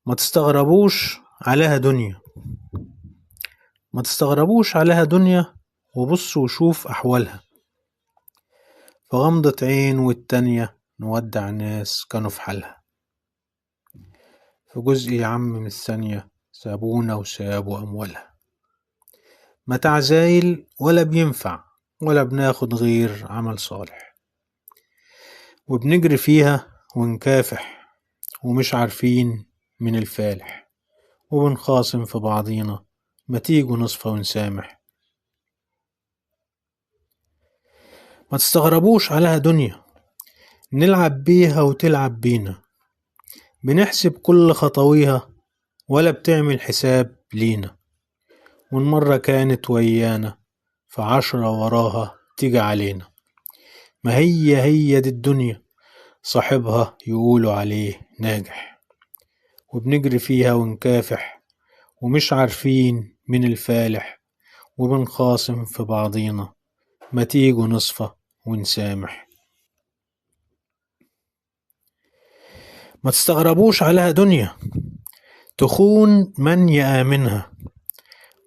ما تستغربوش عليها دنيا. ما تستغربوش عليها دنيا، وبص وشوف أحوالها. في غمضة عين والتانية نودع ناس كانوا في حالها. في جزء يا عم من الثانية سابونا وسابوا أموالها. متاع زايل ولا بينفع، ولا بناخد غير عمل صالح، وبنجري فيها ونكافح ومش عارفين من الفالح، وبنخاصم في بعضينا ما تيجوا نصفى ونسامح. ما تستغربوش عليها دنيا، نلعب بيها وتلعب بينا، بنحسب كل خطويها ولا بتعمل حساب لينا. وإن مرة كانت ويانا ف10 وراها تيجي علينا. ما هي دي الدنيا، صاحبها يقولوا عليه ناجح، وبنجري فيها ونكافح ومش عارفين من الفالح، وبنخاصم في بعضينا ما تيجوا نصفى ونسامح. ما تستغربوش عليها دنيا، تخون من يآمنها،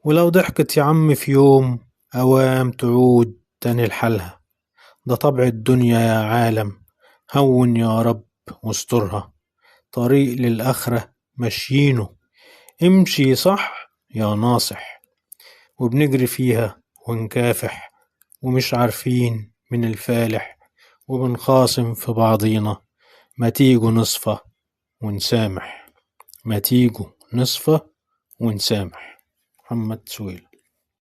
ولو ضحكت يا عم في يوم أوام تعود تاني لحالها. ده طبع الدنيا يا عالم، هون يا رب واسترها. طريق للآخرة ماشيينه، امشي صح يا ناصح. وبنجري فيها ونكافح ومش عارفين من الفالح، وبنخاصم في بعضينا ما تيجوا نصفى ونسامح. ما تيجوا نصفى ونسامح. محمد سويل.